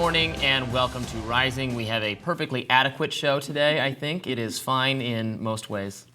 morning and welcome to Rising. We have a perfectly adequate show today, I think. It is fine in most ways.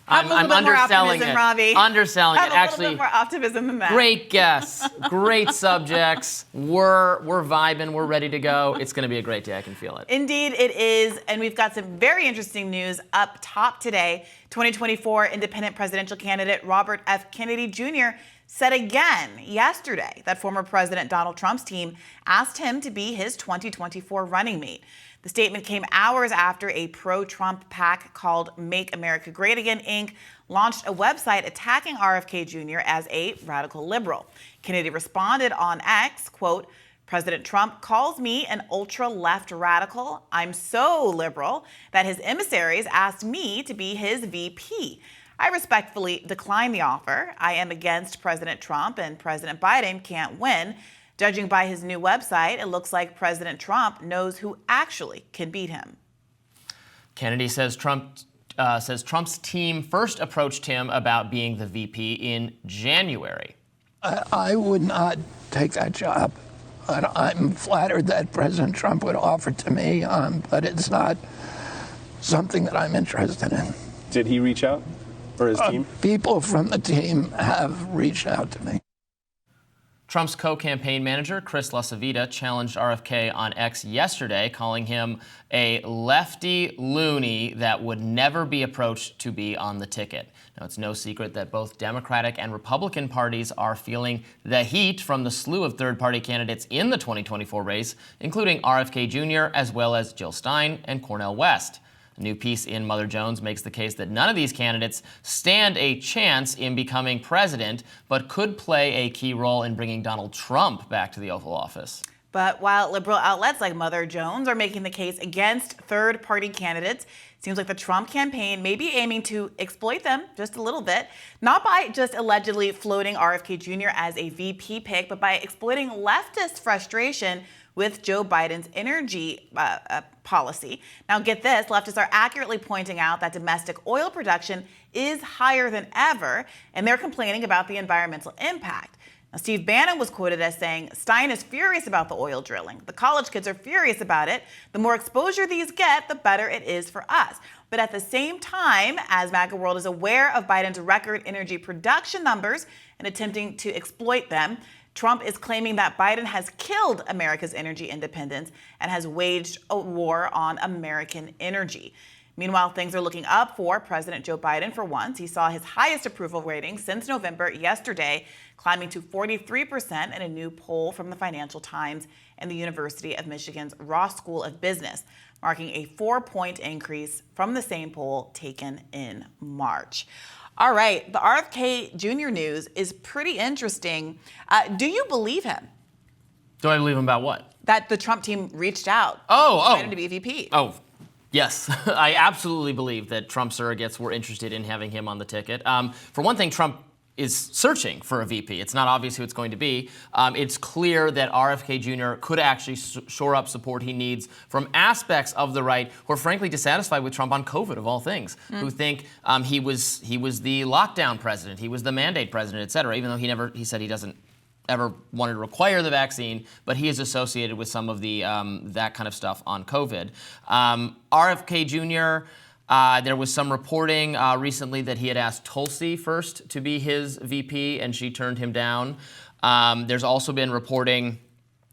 I'm underselling it. Robby. Underselling it. Actually, a little bit more optimism than that. Great guests, great subjects. We're vibing. We're ready to go. It's going to be a great day. I can feel it. Indeed, it is. And we've got some very interesting news up top today. 2024 independent presidential candidate Robert F. Kennedy Jr. said again yesterday that former President Donald Trump's team asked him to be his 2024 running mate. The statement came hours after a pro-Trump PAC called Make America Great Again, Inc. launched a website attacking RFK Jr. as a radical liberal. Kennedy responded on X, quote, "President Trump calls me an ultra-left radical. I'm so liberal that his emissaries asked me to be his VP. I respectfully decline the offer. I am against President Trump and President Biden can't win. Judging by his new website, it looks like President Trump knows who actually can beat him." Kennedy says Trump's team first approached him about being the VP in January. I would not take that job. I'm flattered that President Trump would offer it to me, but it's not something that I'm interested in. Did he reach out, or his team? People from the team have reached out to me. Trump's co-campaign manager, Chris LaCivita, challenged RFK on X yesterday, calling him a lefty loony that would never be approached to be on the ticket. Now, it's no secret that both Democratic and Republican parties are feeling the heat from the slew of third-party candidates in the 2024 race, including RFK Jr., as well as Jill Stein and Cornel West. A new piece in Mother Jones makes the case that none of these candidates stand a chance in becoming president, but could play a key role in bringing Donald Trump back to the Oval Office. But while liberal outlets like Mother Jones are making the case against third-party candidates, it seems like the Trump campaign may be aiming to exploit them just a little bit, not by just allegedly floating RFK Jr. as a VP pick, but by exploiting leftist frustration with Joe Biden's energy policy. Now get this, leftists are accurately pointing out that domestic oil production is higher than ever, and they're complaining about the environmental impact. Now, Steve Bannon was quoted as saying, "Stein is furious about the oil drilling. The college kids are furious about it. The more exposure these get, the better it is for us." But at the same time, as MAGA World is aware of Biden's record energy production numbers and attempting to exploit them, Trump is claiming that Biden has killed America's energy independence and has waged a war on American energy. Meanwhile, things are looking up for President Joe Biden for once. He saw his highest approval rating since November yesterday, climbing to 43% in a new poll from the Financial Times and the University of Michigan's Ross School of Business, marking a 4-point increase from the same poll taken in March. All right, the RFK Jr. news is pretty interesting. Do you believe him? Do I believe him about what? That the Trump team reached out to be VP. Oh, yes. I absolutely believe that Trump surrogates were interested in having him on the ticket. For one thing, Trump is searching for a VP. It's not obvious who it's going to be. It's clear that RFK Jr. could actually shore up support he needs from aspects of the right who are frankly dissatisfied with Trump on COVID, of all things, who think he was the lockdown president, he was the mandate president, et cetera, even though he said he doesn't ever wanted to require the vaccine, but he is associated with some of the that kind of stuff on COVID. RFK Jr., there was some reporting recently that he had asked Tulsi first to be his VP, and she turned him down. There's also been reporting,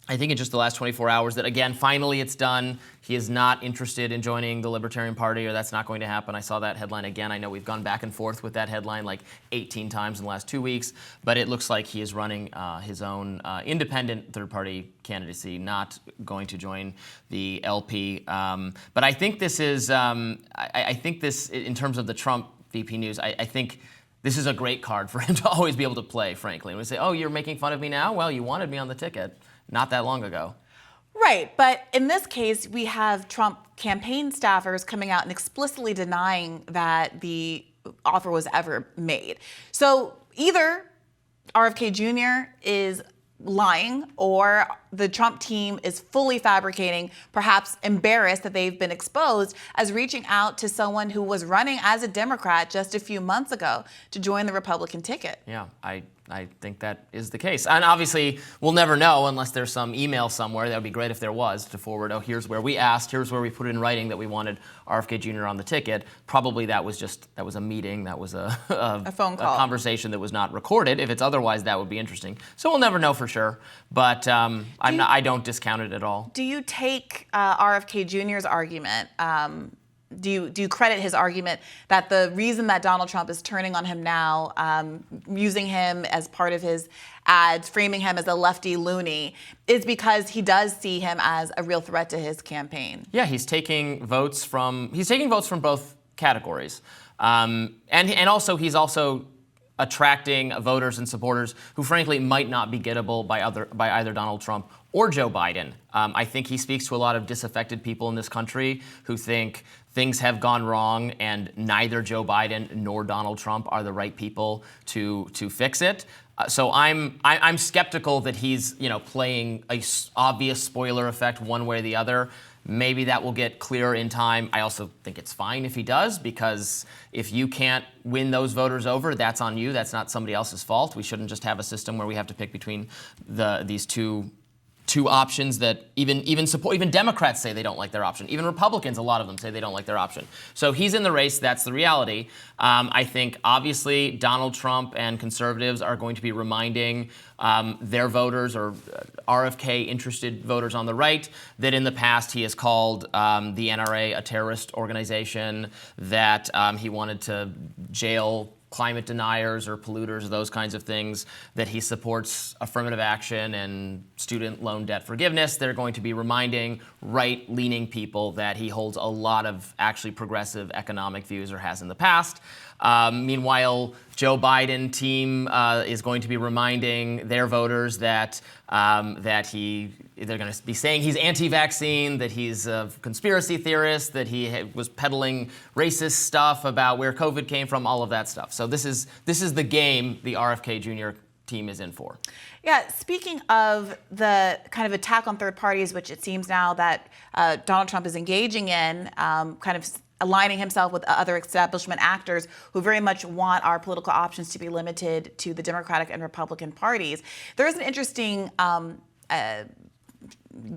I think in just the last 24 hours, that again, finally it's done. He is not interested in joining the Libertarian Party, or that's not going to happen. I saw that headline again. I know we've gone back and forth with that headline like 18 times in the last 2 weeks, but it looks like he is running his own independent third-party candidacy, not going to join the LP. But I think this is, I think this, in terms of the Trump VP news, I think this is a great card for him to always be able to play, frankly. And we say, oh, you're making fun of me now? Well, you wanted me on the ticket not that long ago. Right, but in this case, we have Trump campaign staffers coming out and explicitly denying that the offer was ever made. So either RFK Jr. is lying or the Trump team is fully fabricating, perhaps embarrassed that they've been exposed as reaching out to someone who was running as a Democrat just a few months ago to join the Republican ticket. Yeah, I I think that is the case. And obviously, we'll never know unless there's some email somewhere. That would be great if there was to forward, oh, here's where we asked, here's where we put it in writing that we wanted RFK Jr. on the ticket. Probably that was a meeting, that was a phone call, a conversation that was not recorded. If it's otherwise, that would be interesting. So we'll never know for sure. But I don't discount it at all. Do you take RFK Jr.'s argument? Do you credit his argument that the reason that Donald Trump is turning on him now, using him as part of his ads, framing him as a lefty loony, is because he does see him as a real threat to his campaign? Yeah, he's taking votes from both categories, and also he's attracting voters and supporters who, frankly, might not be gettable by either Donald Trump or Joe Biden. I think he speaks to a lot of disaffected people in this country who think things have gone wrong and neither Joe Biden nor Donald Trump are the right people to fix it. So I'm skeptical that he's playing a obvious spoiler effect one way or the other. Maybe that will get clearer in time. I also think it's fine if he does, because if you can't win those voters over, that's on you. That's not somebody else's fault. We shouldn't just have a system where we have to pick between these two options that even Democrats say they don't like their option. Even Republicans, a lot of them say they don't like their option. So he's in the race. That's the reality. I think obviously Donald Trump and conservatives are going to be reminding their voters or RFK interested voters on the right that in the past he has called the NRA a terrorist organization, that he wanted to jail climate deniers or polluters, those kinds of things, that he supports affirmative action and student loan debt forgiveness. They're going to be reminding right-leaning people that he holds a lot of actually progressive economic views, or has in the past. Meanwhile, Joe Biden team is going to be reminding their voters that they're going to be saying he's anti-vaccine, that he's a conspiracy theorist, that he was peddling racist stuff about where COVID came from, all of that stuff. So this is the game the RFK Jr. team is in for. Yeah, speaking of the kind of attack on third parties, which it seems now that Donald Trump is engaging in, kind of aligning himself with other establishment actors who very much want our political options to be limited to the Democratic and Republican parties. There is an interesting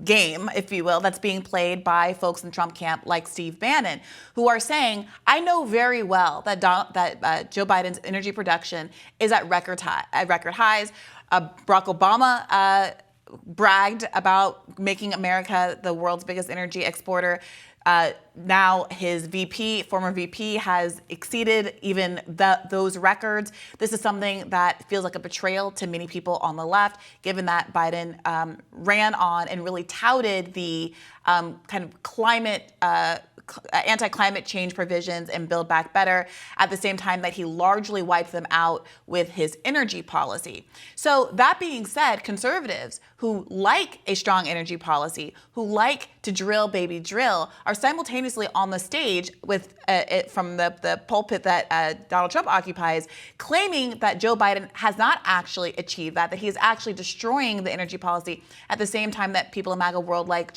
game, if you will, that's being played by folks in Trump camp like Steve Bannon, who are saying, I know very well that Joe Biden's energy production is at record highs. Barack Obama bragged about making America the world's biggest energy exporter. Now his former VP, has exceeded even those records. This is something that feels like a betrayal to many people on the left, given that Biden ran on and really touted the kind of climate anti-climate change provisions and Build Back Better, at the same time that he largely wiped them out with his energy policy. So that being said, conservatives who like a strong energy policy, who like to drill, baby, drill, are simultaneously on the stage with it from the pulpit that Donald Trump occupies, claiming that Joe Biden has not actually achieved that he is actually destroying the energy policy, at the same time that people in MAGA world like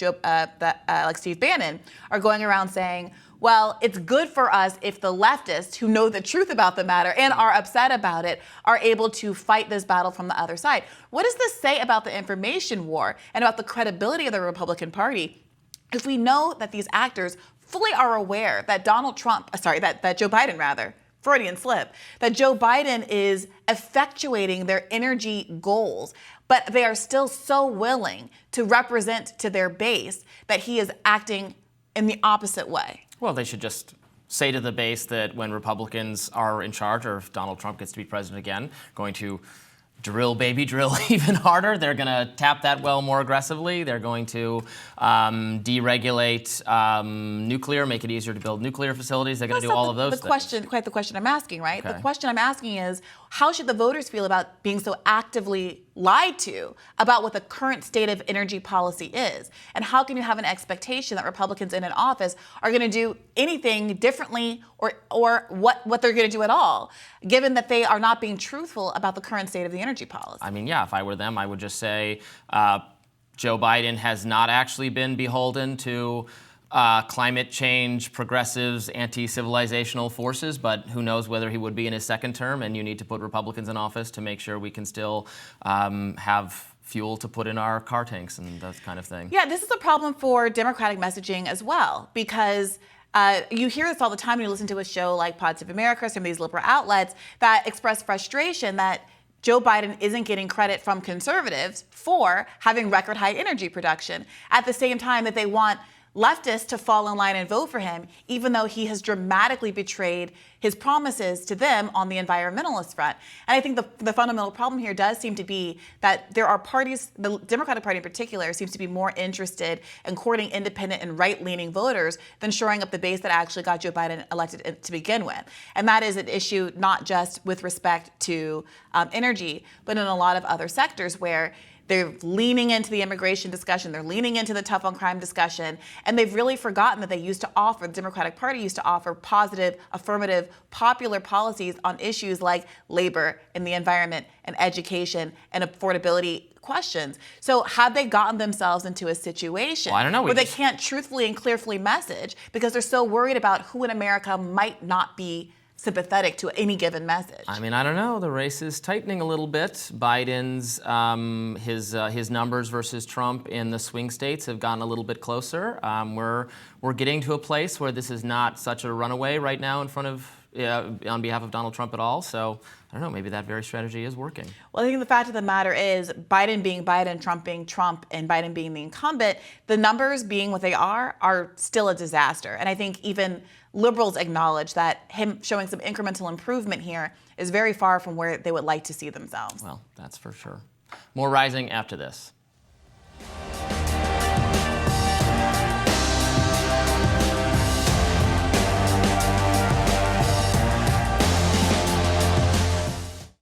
Steve Bannon are going around saying, well, it's good for us if the leftists who know the truth about the matter and are upset about it are able to fight this battle from the other side. What does this say about the information war and about the credibility of the Republican Party if we know that these actors fully are aware that that Joe Biden, rather, Freudian slip, that Joe Biden is effectuating their energy goals, but they are still so willing to represent to their base that he is acting in the opposite way? Well, they should just say to the base that when Republicans are in charge, or if Donald Trump gets to be president again, going to drill, baby, drill even harder. They're going to tap that well more aggressively. They're going to deregulate nuclear, make it easier to build nuclear facilities. They're going to do all of those things. Quite the question I'm asking, right? Okay. The question I'm asking is, how should the voters feel about being so actively lied to about what the current state of energy policy is? And how can you have an expectation that Republicans in an office are going to do anything differently or what they're going to do at all, given that they are not being truthful about the current state of the energy policy? I mean, yeah, if I were them, I would just say Joe Biden has not actually been beholden to climate change, progressives, anti-civilizational forces, but who knows whether he would be in his second term, and you need to put Republicans in office to make sure we can still have fuel to put in our car tanks and that kind of thing. Yeah, this is a problem for Democratic messaging as well, because you hear this all the time when you listen to a show like Pod Save America, some of these liberal outlets that express frustration that Joe Biden isn't getting credit from conservatives for having record high energy production at the same time that they want leftists to fall in line and vote for him, even though he has dramatically betrayed his promises to them on the environmentalist front. And I think the fundamental problem here does seem to be that there are parties, the Democratic Party in particular, seems to be more interested in courting independent and right-leaning voters than shoring up the base that actually got Joe Biden elected to begin with. And that is an issue not just with respect to energy, but in a lot of other sectors where they're leaning into the immigration discussion, they're leaning into the tough on crime discussion, and they've really forgotten that the Democratic Party used to offer positive, affirmative, popular policies on issues like labor and the environment and education and affordability questions. So have they gotten themselves into a situation where they can't truthfully and clearly message because they're so worried about who in America might not be sympathetic to any given message? I mean, I don't know. The race is tightening a little bit. Biden's his numbers versus Trump in the swing states have gotten a little bit closer. We're getting to a place where this is not such a runaway right now in front of on behalf of Donald Trump at all. So I don't know. Maybe that very strategy is working. Well, I think the fact of the matter is Biden being Biden, Trump being Trump, and Biden being the incumbent, the numbers being what they are still a disaster. And I think even liberals acknowledge that him showing some incremental improvement here is very far from where they would like to see themselves. Well, that's for sure. More Rising after this.